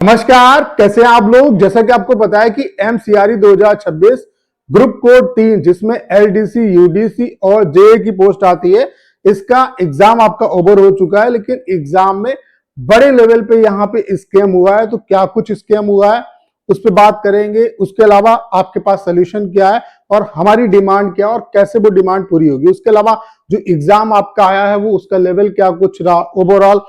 नमस्कार, कैसे हैं आप लोग। जैसा कि आपको पता है कि एमसीआरई 2026 ग्रुप कोड 3 जिसमें एलडीसी, यूडीसी और जेए की पोस्ट आती है, इसका एग्जाम आपका ओवर हो चुका है। लेकिन एग्जाम में बड़े लेवल पे यहाँ पे स्कैम हुआ है। तो क्या कुछ स्कैम हुआ है उस पर बात करेंगे। उसके अलावा आपके पास सोल्यूशन क्या है और हमारी डिमांड क्या है और कैसे वो डिमांड पूरी होगी। उसके अलावा जो एग्जाम आपका आया है वो उसका लेवल क्या कुछ रहा, ओवरऑल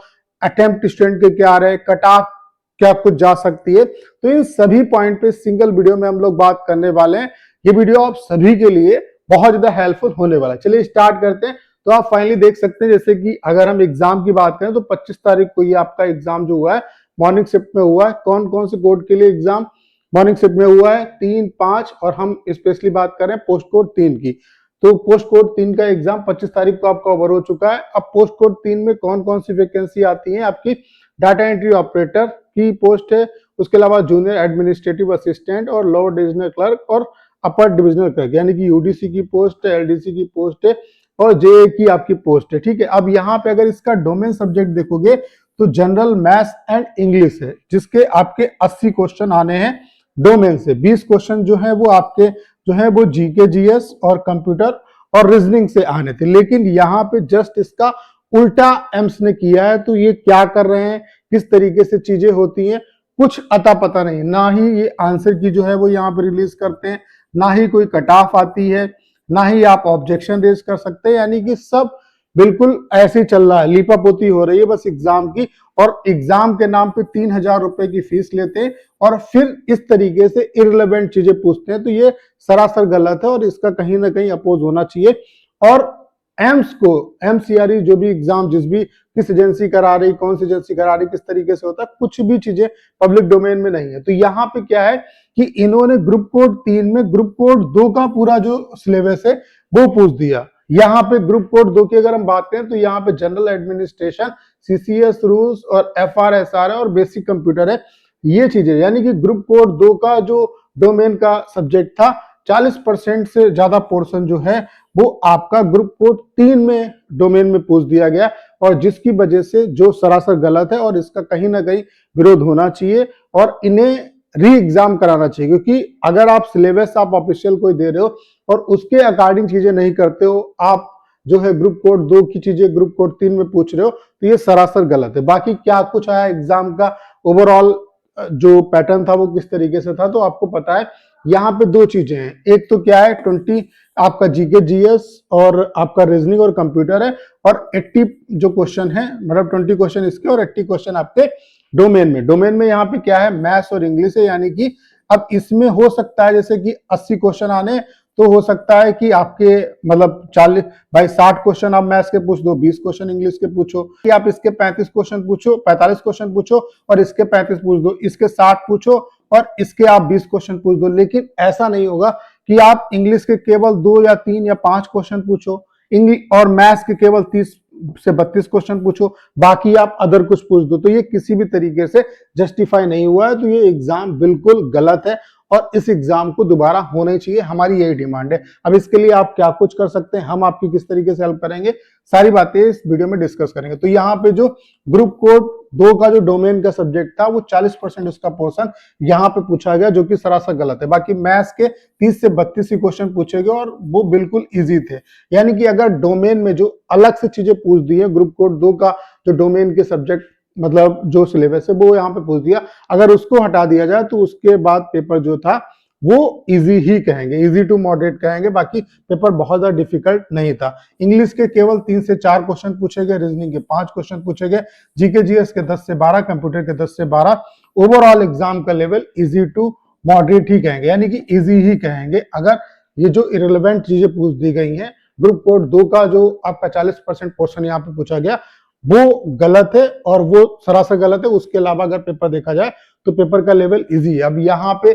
अटेम्प्ट स्टूडेंट के क्या रहे, कट ऑफ क्या कुछ जा सकती है। तो इन सभी पॉइंट पे सिंगल वीडियो में हम लोग बात करने वाले हैं। ये वीडियो आप सभी के लिए बहुत ज्यादा हेल्पफुल होने वाला है। चलिए स्टार्ट करते हैं। तो आप फाइनली देख सकते हैं, जैसे कि अगर हम एग्जाम की बात करें तो 25 तारीख को ये आपका एग्जाम जो हुआ है मॉर्निंग शिफ्ट में हुआ है। कौन कौन से कोड के लिए एग्जाम मॉर्निंग शिफ्ट में हुआ है? 3, 5 और हम स्पेशली बात कर रहे हैं पोस्ट कोड 3 की। तो पोस्ट कोड 3 का एग्जाम 25 तारीख को आपका ओवर हो चुका है। अब पोस्ट कोड 3 में कौन कौन सी वैकेंसी आती है? आपकी डाटा एंट्री ऑपरेटर की पोस्ट है, उसके अलावा जूनियर एडमिनिस्ट्रेटिव असिस्टेंट और लोअर डिविजनल क्लर्क और अपर डिविजनल क्लर्क, यानी कि यूडीसी की पोस्ट है, एलडीसी की पोस्ट है और जेए की आपकी पोस्ट है। ठीक है, अब यहाँ पे अगर इसका डोमेन सब्जेक्ट देखोगे तो जनरल, मैथ्स एंड इंग्लिश है, जिसके आपके 80 क्वेश्चन आने हैं डोमेन से। 20 क्वेश्चन जो है वो आपके जो है वो जीके, जीएस और कंप्यूटर और रीजनिंग से आने थे। लेकिन यहाँ पे जस्ट इसका उल्टा एम्स ने किया है। तो ये क्या कर रहे हैं, किस तरीके से चीजें होती हैं, कुछ अता पता नहीं। ना ही ये आंसर की जो है वो यहाँ पे रिलीज करते हैं, ना ही कोई कट ऑफ आती है, ना ही आप ऑब्जेक्शन रेज कर सकते हैं। यानी कि सब बिल्कुल ऐसे ही चल रहा है, लीपापोती हो रही है बस एग्जाम की। और एग्जाम के नाम पे 3,000 रुपए की फीस लेते हैं और फिर इस तरीके से इररिलेवेंट चीजें पूछते हैं। तो ये सरासर गलत है और इसका कहीं ना कहीं अपोज होना चाहिए। और एम्स को, एमसीआरई जो भी एग्जाम जिस भी किस एजेंसी करा रही, कौन सी एजेंसी करा रही, किस तरीके से होता है, कुछ भी चीजें पब्लिक डोमेन में नहीं है। तो यहाँ पे क्या है कि इन्होंने ग्रुप कोड 3 में ग्रुप कोड 2 का पूरा जो सिलेबस है वो पूछ दिया। यहाँ पे ग्रुप कोड 2 की अगर हम बात करें तो यहाँ पे जनरल एडमिनिस्ट्रेशन, सीसीएस रूल्स और एफआरएसआर है और बेसिक कंप्यूटर है, ये चीजें। यानी कि ग्रुप कोड 2 का जो डोमेन का सब्जेक्ट था 40% से ज्यादा पोर्शन जो है वो आपका ग्रुप कोड 3 में डोमेन में पूछ दिया गया, और जिसकी वजह से जो सरासर गलत है और इसका कहीं ना कहीं विरोध होना चाहिए और इन्हें री एग्जाम कराना चाहिए। क्योंकि अगर आप सिलेबस आप ऑफिशियल कोई दे रहे हो और उसके अकॉर्डिंग चीजें नहीं करते हो, आप जो है ग्रुप कोड 2 की चीजें ग्रुप कोड 3 में पूछ रहे हो, तो ये सरासर गलत है। बाकी क्या कुछ आया एग्जाम का ओवरऑल जो पैटर्न था वो किस तरीके से था, तो आपको पता है। यहाँ पे दो चीजें हैं, एक तो क्या है 20 आपका जीके, जीएस और आपका रीजनिंग और कंप्यूटर है, और 80 जो क्वेश्चन है, मतलब 20 क्वेश्चन इसके और 80 क्वेश्चन आपके डोमेन में यहाँ पे क्या है, मैथ्स और इंग्लिश है। यानी कि अब इसमें हो सकता है जैसे कि 80 क्वेश्चन आने, तो हो सकता है कि आपके मतलब 40 भाई 60 क्वेश्चन आप मैथ्स के पूछ दो, 20 क्वेश्चन इंग्लिश के पूछो, कि आप इसके 35 क्वेश्चन पूछो, 45 क्वेश्चन पूछो और इसके 35 पूछ दो, इसके 60 पूछो और इसके आप 20 क्वेश्चन पूछ दो। लेकिन ऐसा नहीं होगा कि आप इंग्लिश के केवल 2 या 3 या 5 क्वेश्चन पूछो, इंग्लिश और मैथ्स के केवल 30 से 32 क्वेश्चन पूछो, बाकी आप अदर कुछ पूछ दो। तो ये किसी भी तरीके से जस्टिफाई नहीं हुआ है। तो ये एग्जाम बिल्कुल गलत है और इस एग्जाम को दोबारा होना ही चाहिए, हमारी यही डिमांड है। अब इसके लिए आप क्या कुछ कर सकते हैं, हम आपकी किस तरीके से हेल्प करेंगे, सारी बातें इस वीडियो में डिस्कस करेंगे। तो यहाँ पे जो ग्रुप कोड 2 का जो डोमेन का सब्जेक्ट था वो 40% उसका पोर्शन यहाँ पे पूछा गया, जो कि सरासर गलत है। बाकी मैथ्स के 30 से 32 ही क्वेश्चन पूछे गए और वो बिल्कुल इजी थे। यानी कि अगर डोमेन में जो अलग से चीजें पूछ दी है, ग्रुप कोड 2 का जो डोमेन के सब्जेक्ट मतलब जो सिलेबस है वो यहाँ पे पूछ दिया, अगर उसको हटा दिया जाए तो उसके बाद पेपर जो था वो इजी ही कहेंगे, इजी टू मॉडरेट कहेंगे। बाकी पेपर बहुत ज्यादा डिफिकल्ट नहीं था। इंग्लिश के केवल 3 से 4 क्वेश्चन पूछे गए, रीजनिंग के 5 क्वेश्चन पूछे गए, जीके जीएस के 10 से 12, कंप्यूटर के 10 से 12। ओवरऑल एग्जाम का लेवल इजी टू मॉडरेट ही कहेंगे, यानी कि इजी ही कहेंगे। अगर ये जो इरेलीवेंट चीजें पूछ दी गई हैं, ग्रुप कोड 2 का जो आपका 40% पोर्शन यहाँ पे पूछा गया वो गलत है और वो सरासर गलत है। उसके अलावा अगर पेपर देखा जाए तो पेपर का लेवल इजी है। अब यहाँ पे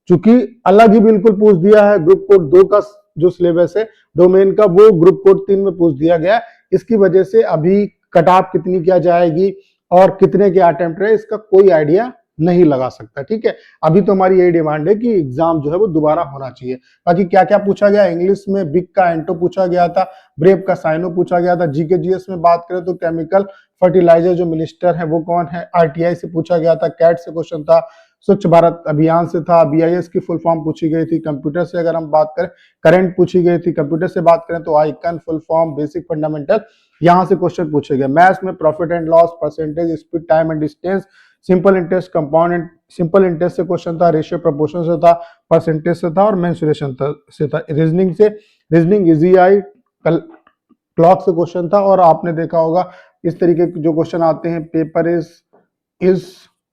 चूंकि अलग ही बिल्कुल पूछ दिया है, ग्रुप कोड 2 का जो सिलेबस है डोमेन का वो ग्रुप कोड 3 में पूछ दिया गया, इसकी वजह से अभी कट ऑफ कितनी क्या जाएगी और कितने के अटेम्प्ट रहे इसका कोई आइडिया नहीं लगा सकता। ठीक है, अभी तो हमारी यही डिमांड है कि एग्जाम जो है वो दोबारा होना चाहिए। बाकी क्या क्या पूछा गया, इंग्लिश में बिग का एंटो पूछा गया था, ब्रेव का साइनो पूछा गया था। जीके जीएस में बात करें तो केमिकल फर्टिलाइजर जो मिनिस्टर है वो कौन है, आरटीआई से पूछा गया था। कैट से क्वेश्चन था, स्वच्छ भारत अभियान से था, बीआईएस की फुल फॉर्म पूछी गई थी। कंप्यूटर से अगर हम बात करें, करंट पूछी गई थी। कंप्यूटर से बात करें तो icon, full form, basic fundamental, यहाँ से क्वेश्चन पूछे गए। मैथ्स में profit and loss, percentage, speed, time and distance, simple interest, compound, simple interest से क्वेश्चन था, रेशियो प्रोपोर्शन से था, परसेंटेज से था और मेंसुरेशन से था। रीजनिंग से, रीजनिंग इजी आई, क्लॉक से क्वेश्चन था। और आपने देखा होगा इस तरीके के जो क्वेश्चन आते हैं, paper is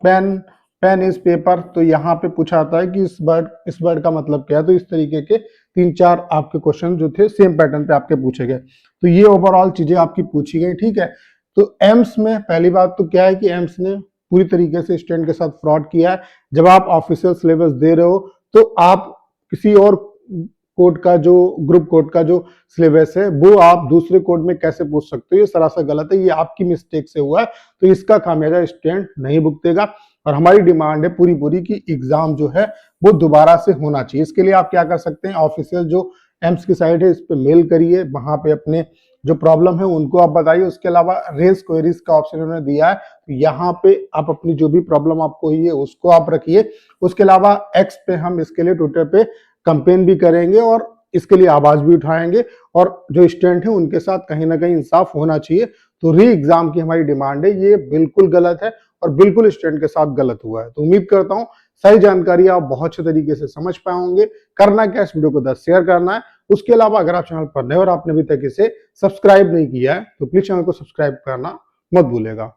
pen, pen is paper, तो यहाँ पे पूछा आता है कि इस वर्ड का मतलब क्या है। तो इस तरीके के 3-4 आपके क्वेश्चन जो थे सेम पैटर्न पे आपके पूछे गए। तो ये ओवरऑल चीजें आपकी पूछी गई। ठीक है, तो एम्स में पहली बात तो क्या है कि एम्स ने पूरी तरीके से स्टूडेंट के साथ फ्रॉड किया है। जब आप ऑफिशियल सिलेबस दे रहे हो तो आप किसी और कोड का जो ग्रुप कोड का जो सिलेबस है वो आप दूसरे कोड में कैसे पूछ सकते हो, ये सरासर गलत है। ये आपकी मिस्टेक से हुआ है, तो इसका खामियाजा स्टूडेंट नहीं भुगतेगा। और हमारी डिमांड है पूरी पूरी की एग्जाम जो है वो दोबारा से होना चाहिए। इसके लिए आप क्या कर सकते हैं, ऑफिशियल जो एम्स की साइट है इस पे मेल करिए, वहां पे अपने जो प्रॉब्लम है उनको आप बताइए। उसके अलावा रेज क्वेरीज का ऑप्शन उन्होंने दिया है, तो यहाँ पे आप अपनी जो भी प्रॉब्लम आपको हुई है उसको आप रखिए। उसके अलावा एक्स पे हम इसके लिए ट्विटर पे कंपेन भी करेंगे और इसके लिए आवाज भी उठाएंगे। और जो स्टूडेंट है उनके साथ कहीं ना कहीं इंसाफ होना चाहिए। तो री एग्जाम की हमारी डिमांड है, ये बिल्कुल गलत है और बिल्कुल स्टूडेंट के साथ गलत हुआ है। तो उम्मीद करता हूँ सही जानकारी आप बहुत अच्छे तरीके से समझ पाए होंगे। करना क्या, इस वीडियो को 10 शेयर करना है। उसके अलावा अगर आप चैनल पर नए और आपने अभी तक इसे सब्सक्राइब नहीं किया है तो प्लीज चैनल को सब्सक्राइब करना मत भूलेगा।